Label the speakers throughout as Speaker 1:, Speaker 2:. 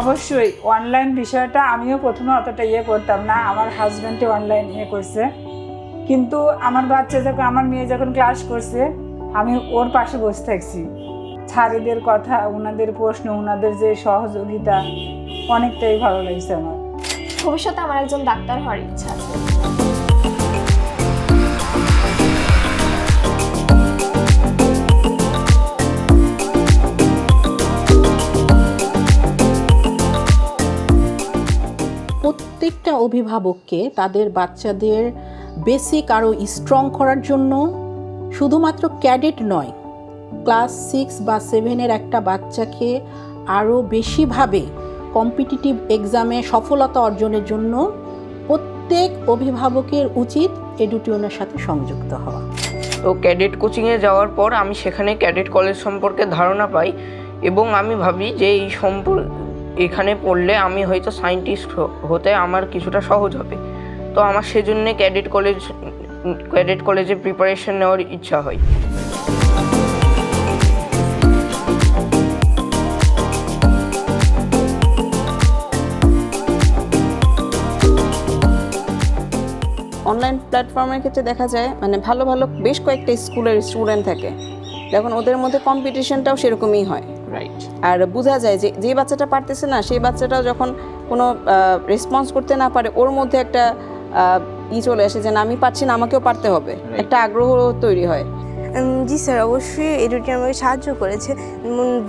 Speaker 1: অবশ্যই অনলাইন বিষয়টা আমিও প্রথমে অতটা করতাম না, আমার হাজব্যান্ডে অনলাইন করছে, কিন্তু আমার বাচ্চা যখন, আমার মেয়ে যখন ক্লাস করছে আমি ওর পাশে বসে থাকছি। স্যারেদের কথা, ওনাদের প্রশ্ন, ওনাদের যে সহযোগিতা, অনেকটাই ভালো লাগছে আমার।
Speaker 2: ভবিষ্যতে আমার একজন ডাক্তার হওয়ার ইচ্ছা আছে।
Speaker 3: প্রত্যেকটা অভিভাবককে তাদের বাচ্চাদের বেসিক আরও স্ট্রং করার জন্য শুধুমাত্র ক্যাডেট নয়, ক্লাস 6 বা 7-এর একটা বাচ্চাকে আরও বেশিভাবে কম্পিটিটিভ এক্সামে সফলতা অর্জনের জন্য প্রত্যেক অভিভাবকের উচিত এডুটিউনের সাথে সংযুক্ত হওয়া।
Speaker 4: তো ক্যাডেট কোচিংয়ে যাওয়ার পর আমি সেখানে ক্যাডেট কলেজ সম্পর্কে ধারণা পাই এবং আমি ভাবি যে এখানে পড়লে আমি হয়তো সায়েন্টিস্ট হতে আমার কিছুটা সহজ হবে। তো আমার সেজন্য ক্যাডেট কলেজে প্রিপারেশন নেওয়ার ইচ্ছা হয়।
Speaker 5: অনলাইন প্ল্যাটফর্মের ক্ষেত্রে দেখা যায় মানে ভালো ভালো বেশ কয়েকটা স্কুলের স্টুডেন্ট থাকে, এখন ওদের মধ্যে কম্পিটিশনটাও সেরকমই হয়।
Speaker 3: রাইট।
Speaker 5: আর বোঝা যায় যে যে বাচ্চাটা পারতেছে না সেই বাচ্চাটাও যখন কোনো রেসপন্স করতে না পারে ওর মধ্যে একটা চলে আসে যে না আমি পারছি না, আমাকেও পারতে হবে, একটা আগ্রহ তৈরি হয়।
Speaker 6: জি স্যার, অবশ্যই এডুটি আমাকে সাহায্য করেছে।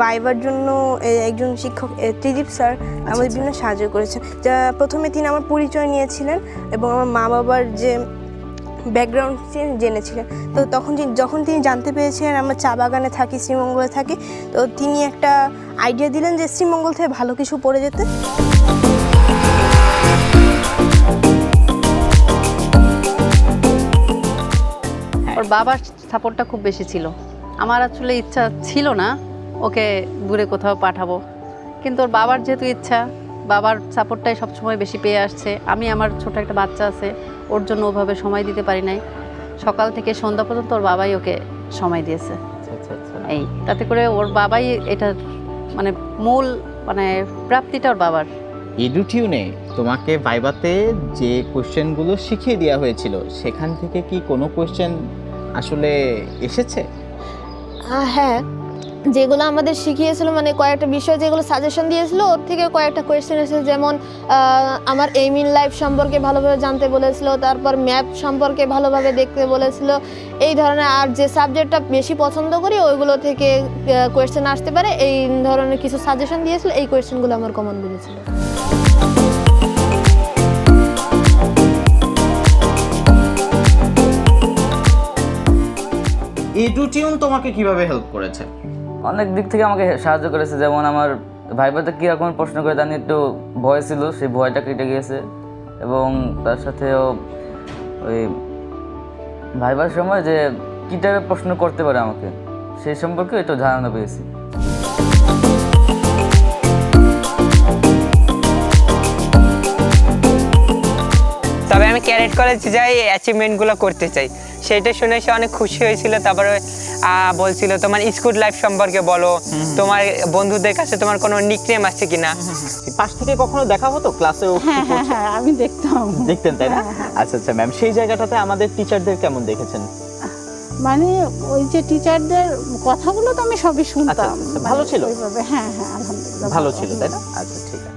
Speaker 6: ভাইবার জন্য একজন শিক্ষক ত্রিদীপ স্যার আমাদের বিভিন্ন সাহায্য করেছেন। যা প্রথমে তিনি আমার পরিচয় নিয়েছিলেন এবং আমার মা বাবার যে ব্যাকগ্রাউন্ড জেনেছিলেন। তো যখন তিনি জানতে পেরেছিলেন আমরা চা বাগানে থাকি, শ্রীমঙ্গলে থাকি, তো তিনি একটা আইডিয়া দিলেন যে শ্রীমঙ্গল থেকে ভালো কিছু পড়ে যেতে।
Speaker 7: ওর বাবার সাপোর্টটা খুব বেশি ছিল। আমার আসলে ইচ্ছা ছিল না ওকে দূরে কোথাও পাঠাবো, কিন্তু ওর বাবার যেহেতু ইচ্ছা, বাবার সাপোর্টটাই সবসময় বেশি পেয়ে আসছে। আমি আমার ছোট একটা বাচ্চা আছে, ওর জন্য ওভাবে সময় দিতে পারি নাই। সকাল থেকে সন্ধ্যা পর্যন্ত ওর বাবাই ওকে সময় দিয়েছে। এই তাতে করে ওর বাবাই এটা মানে মূল প্রাপ্তিটা ওর বাবার।
Speaker 8: এডুটিউনে তোমাকে ভাইভাতে যে কোশ্চেনগুলো শিখিয়ে দেওয়া হয়েছিল সেখান থেকে কি কোনো কোশ্চেন আসলে এসেছে?
Speaker 9: হ্যাঁ, যেগুলো আমাদের শিখিয়েছিল মানে কয়েকটা বিষয় যেগুলো সাজেশন দিয়েছিল ওর থেকে কয়েকটা কোয়েশ্চেন এসেছে, যেমন আমার এইম ইন লাইফ সম্পর্কে ভালোভাবে জানতে বলেছিল, তারপর ম্যাপ সম্পর্কে ভালোভাবে দেখতে বলেছিল, এই ধরনের। আর যে সাবজেক্টটা বেশি পছন্দ করি ওইগুলো থেকে কোয়েশ্চেন আসতে পারে এই ধরনের কিছু সাজেশন দিয়েছিল। এই কোয়েশ্চেনগুলো আমার কমন বলেছিল।
Speaker 8: এডুটিউন তোমাকে কিভাবে হেল্প করেছে?
Speaker 10: অনেক দিক থেকে আমাকে সাহায্য করেছে। যেমন আমার ভাইভাতে কীরকম প্রশ্ন করে জানি একটু ভয় ছিল, সেই ভয়টা কেটে গিয়েছে এবং তার সাথেও ওই ভাইবার সময় যে কী টাইপের প্রশ্ন করতে পারে আমাকে সেই সম্পর্কে একটু ধারণা পেয়েছি।
Speaker 4: তবে আমি ক্যাডেট কলেজে যাই অ্যাচিভমেন্টগুলো করতে চাই, সেটা শুনে সে অনেক খুশি হয়েছিল। তারপরে বলছিল তোমার স্কুল লাইফ সম্পর্কে বলো, তোমার বন্ধুদের কাছে তোমার কোনো নিকনেম আছে কিনা।
Speaker 8: পাশ থেকে কখনো দেখা হতো ক্লাসে?
Speaker 3: হ্যাঁ, আমি দেখতাম।
Speaker 8: দেখতেন, তাই না? আচ্ছা আচ্ছা ম্যাম, সেই জায়গাটাতে আমাদের টিচারদের কেমন দেখেছেন?
Speaker 3: মানে ওই যে টিচারদের কথাগুলো তো আমি সবই শুনতাম।
Speaker 8: ভালো ছিল?
Speaker 3: হ্যাঁ, আলহামদুলিল্লাহ
Speaker 8: ভালো ছিল, তাই না? আচ্ছা ঠিক আছে।